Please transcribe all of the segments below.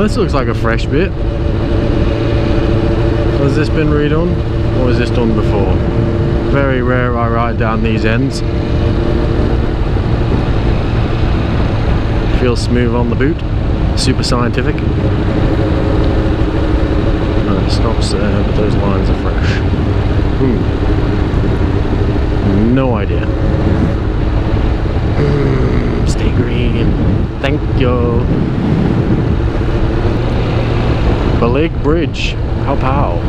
this looks like a fresh bit. Has this been redone, or was this done before? Very rare I ride down these ends. Feels smooth on the boot. Super scientific. No, it stops there, but those lines are fresh. No idea. Stay green. Thank you. Balig Bridge. Pow pow.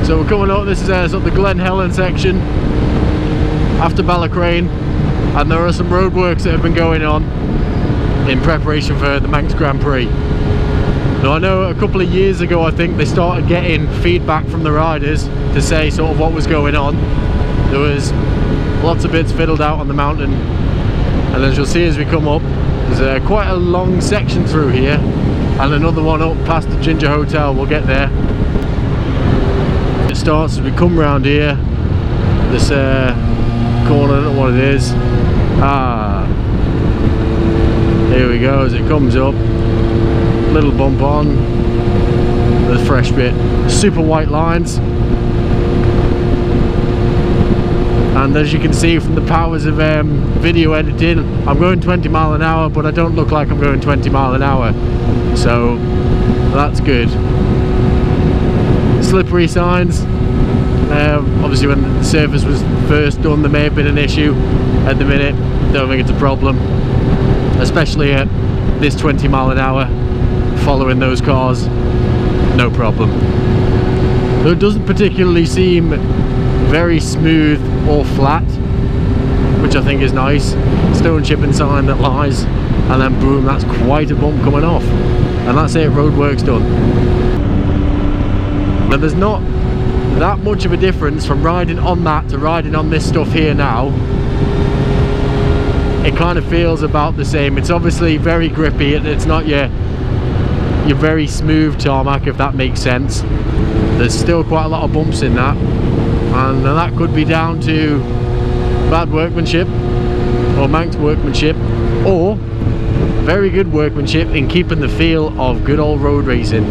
So we're coming up, this is sort of the Glen Helen section after Ballacrane, and there are some roadworks that have been going on in preparation for the Manx Grand Prix. Now I know a couple of years ago I think they started getting feedback from the riders to say sort of what was going on. There was lots of bits fiddled out on the mountain, and as you'll see as we come up, there's quite a long section through here and another one up past the Ginger Hotel. We'll get there. It starts as we come round here, this corner, I don't know what it is. Here we go, as it comes up, little bump on, the fresh bit, super white lines, and as you can see from the powers of video editing, I'm going 20 mile an hour, but I don't look like I'm going 20 mile an hour, so that's good. Slippery signs. Obviously when the surface was first done there may have been an issue. At the minute, don't think it's a problem, especially at this 20 mile an hour following those cars, no problem. Though it doesn't particularly seem very smooth or flat, which I think is nice. Stone chipping sign that lies, and then boom, that's quite a bump coming off, and that's it, roadworks done. Now there's not that much of a difference from riding on that to riding on this stuff here now. It kind of feels about the same. It's obviously very grippy, it's not your very smooth tarmac, if that makes sense. There's still quite a lot of bumps in that, and that could be down to bad workmanship or Manx workmanship, or very good workmanship in keeping the feel of good old road racing.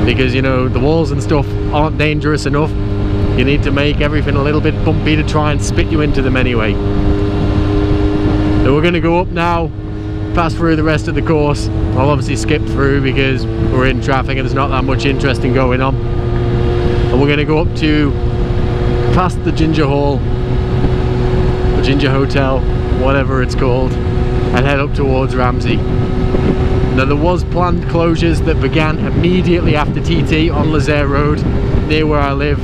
Because, you know, the walls and stuff aren't dangerous enough. You need to make everything a little bit bumpy to try and spit you into them anyway. So we're going to go up now, pass through the rest of the course. I'll obviously skip through because we're in traffic and there's not that much interesting going on. And we're going to go up to past the Ginger Hall, the Ginger Hotel, whatever it's called, and head up towards Ramsey. Now there was planned closures that began immediately after TT on Lazaire Road, near where I live,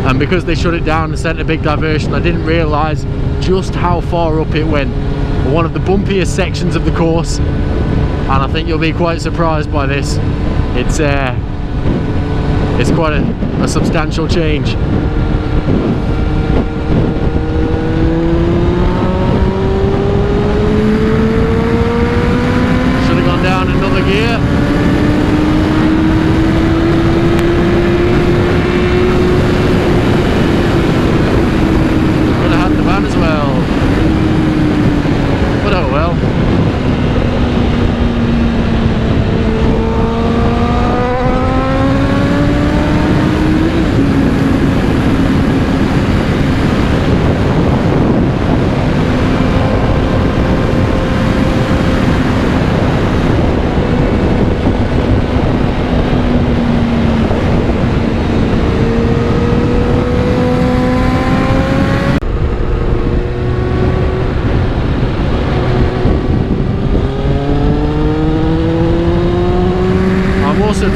and because they shut it down and sent a big diversion, I didn't realise just how far up it went. One of the bumpiest sections of the course, and I think you'll be quite surprised by this. It's quite a substantial change. Down another gear. Could have had the van as well, but oh well.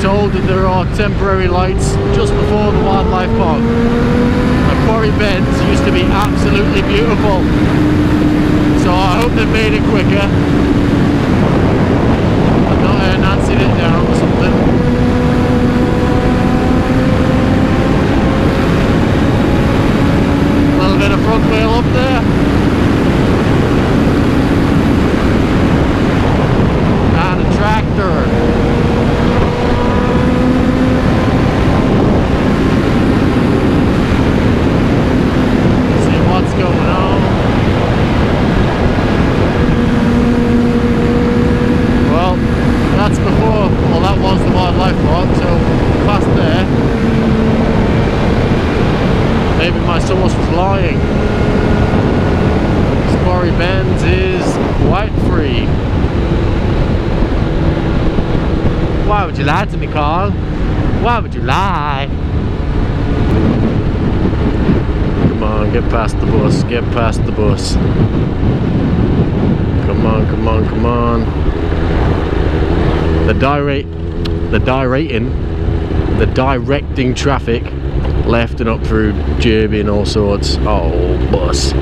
Told that there are temporary lights just before the wildlife park. And Quarry Bends used to be absolutely beautiful, so I hope they've made it quicker. I'm not enhancing it down or something. A little bit of front wheel up there, and a tractor. free. Why would you lie to me, Carl? Why would you lie? Come on, get past the bus, get past the bus. Come on, come on, come on. The directing traffic left and up through Derby and all sorts. Oh, bus.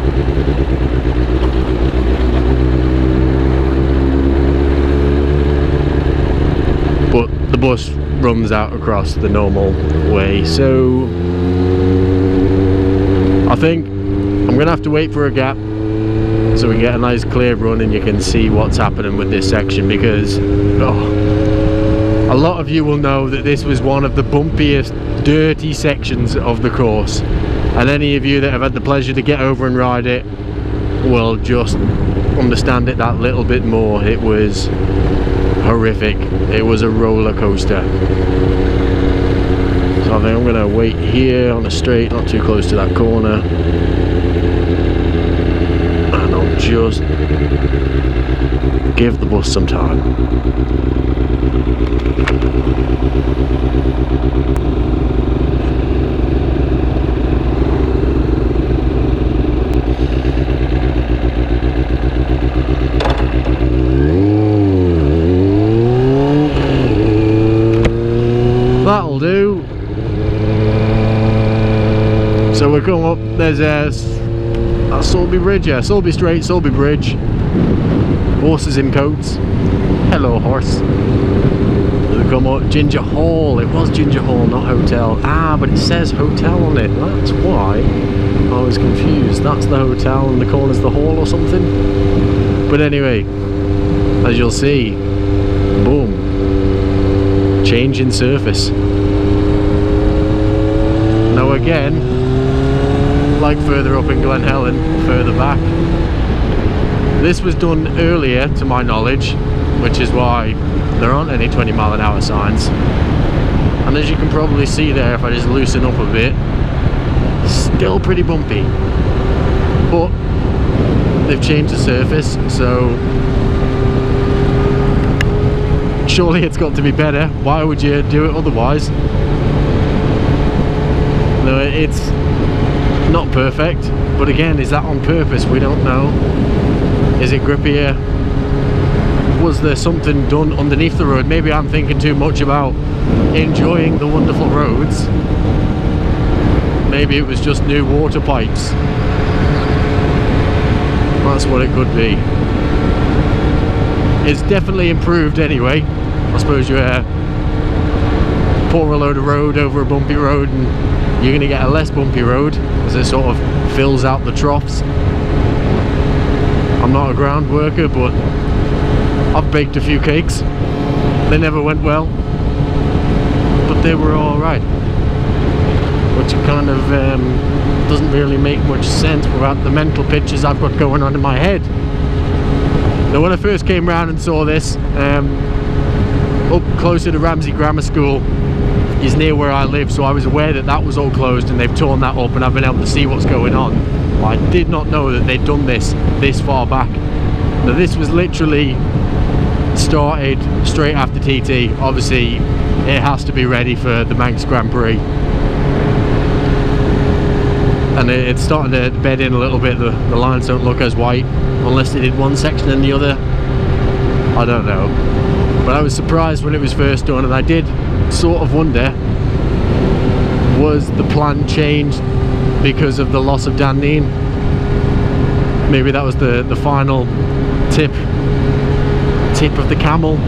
But the bus runs out across the normal way, so I think I'm gonna have to wait for a gap so we get a nice clear run and you can see what's happening with this section, because a lot of you will know that this was one of the bumpiest, dirty sections of the course, and any of you that have had the pleasure to get over and ride it will just understand it that little bit more. It was horrific. It was a roller coaster. So I think I'm gonna wait here on the straight, not too close to that corner, and I'll just give the bus some time. That'll do. So we're coming up, there's a Sulby Bridge, yeah, Sulby Straight, Sulby Bridge. Horses in coats. Hello, horse. We come up, Ginger Hall. It was Ginger Hall, not hotel. Ah, but it says hotel on it. That's why I was confused. That's the hotel and the corner's the hall or something. But anyway, as you'll see, boom. Change in surface. Now again, like further up in Glen Helen, further back, this was done earlier to my knowledge, which is why there aren't any 20-mile-an-hour signs. And as you can probably see there, if I just loosen up a bit, still pretty bumpy, but they've changed the surface, so surely it's got to be better. Why would you do it otherwise? No, it's not perfect, but again, is that on purpose? We don't know. Is it grippier? Was there something done underneath the road? Maybe I'm thinking too much about enjoying the wonderful roads. Maybe it was just new water pipes. That's what it could be. It's definitely improved anyway. I suppose you pour a load of road over a bumpy road and you're going to get a less bumpy road as it sort of fills out the troughs. I'm not a ground worker, but I've baked a few cakes. They never went well, but they were alright. Which kind of doesn't really make much sense without the mental pictures I've got going on in my head. Now when I first came round and saw this, up closer to Ramsey Grammar School is near where I live, so I was aware that that was all closed and they've torn that up and I've been able to see what's going on. I did not know that they'd done this far back. Now this was literally started straight after TT. Obviously it has to be ready for the Manx Grand Prix. And it's starting to bed in a little bit. The lines don't look as white unless they did one section and the other. I don't know. But I was surprised when it was first done, and I did sort of wonder, was the plan changed because of the loss of Dan Neen? Maybe that was the final tip of the camel.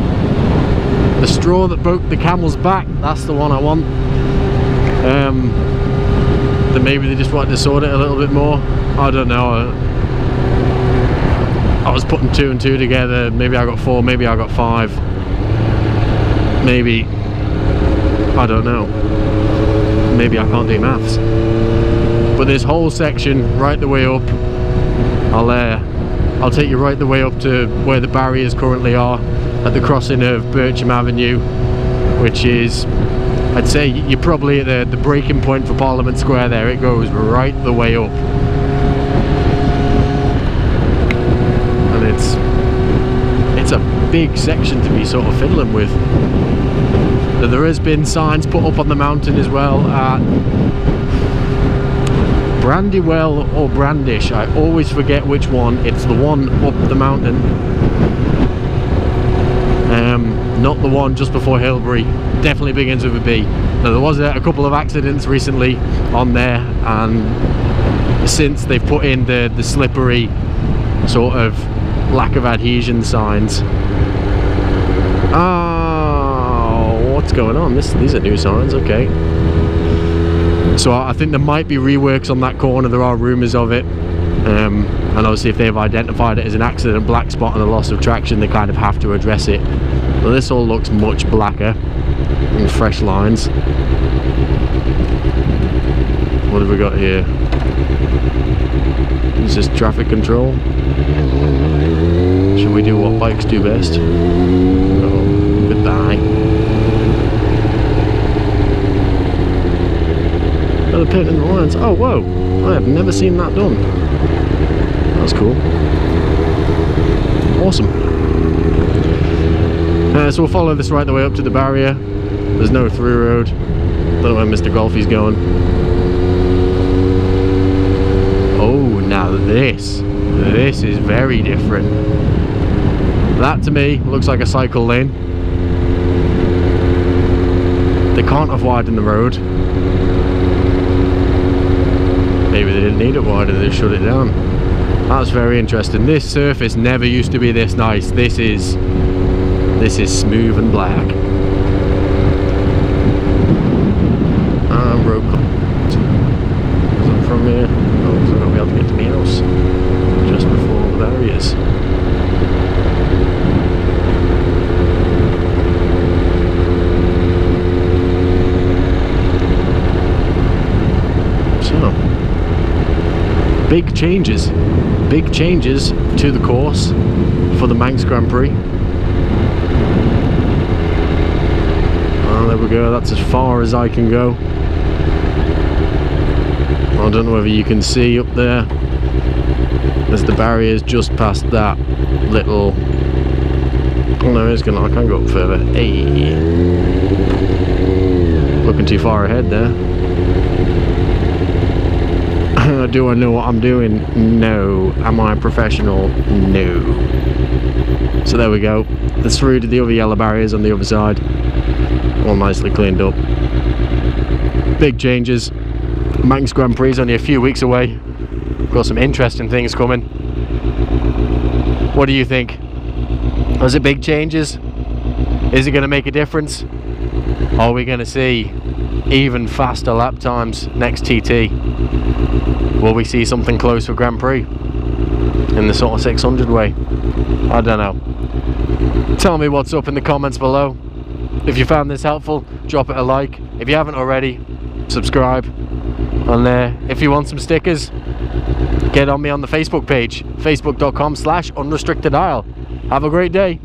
The straw that broke the camel's back, that's the one I want. Then maybe they just wanted to sort it a little bit more. I don't know. I was putting 2 and 2 together. Maybe I got 4, maybe I got 5. Maybe, I don't know. Maybe I can't do maths. But this whole section right the way up, I'll take you right the way up to where the barriers currently are at the crossing of Bircham Avenue, which is, I'd say you're probably at the breaking point for Parliament Square there. It goes right the way up. And it's It's a big section to be sort of fiddling with. There has been signs put up on the mountain as well at Brandywell or Brandish. I always forget which one. It's the one up the mountain, not the one just before Hilbury. Definitely begins with a B. Now there was a couple of accidents recently on there, and since they've put in the slippery sort of lack of adhesion signs. Oh, what's going on? These are new signs, okay. So I think there might be reworks on that corner. There are rumours of it, and obviously if they've identified it as an accident black spot and a loss of traction, they kind of have to address it. But this all looks much blacker and fresh lines. What have we got here? Is this traffic control? Should we do what bikes do best? Oh, goodbye. Oh, the pit in the lines. Oh, whoa! I have never seen that done. That's cool. Awesome. So we'll follow this right the way up to the barrier. There's no through road. Don't know where Mr. Golfy's going. Oh, now this is very different. That to me looks like a cycle lane. They can't have widened the road. Maybe they didn't need it wider, they shut it down. That's very interesting. This surface never used to be this nice. This is smooth and black. Road closed. Is it from here? Oh, so I'm not be able to get to my house just before the barriers. So, big changes to the course for the Manx Grand Prix. Oh, there we go, that's as far as I can go. I don't know whether you can see up there, as the barrier's just past that little... Oh no, I can go up further. Hey, looking too far ahead there. Do I know what I'm doing? No. Am I a professional? No. So there we go. That's through to the other yellow barriers on the other side. All nicely cleaned up. Big changes. Manx Grand Prix is only a few weeks away. Got some interesting things coming. What do you think? Was it big changes? Is it going to make a difference? Are we going to see even faster lap times next TT? Will we see something close for Grand Prix in the sort of 600 way? I don't know. Tell me what's up in the comments below. If you found this helpful, drop it a like. If you haven't already, subscribe. And if you want some stickers, get on me on the Facebook page, facebook.com/unrestrictedisle. Have a great day.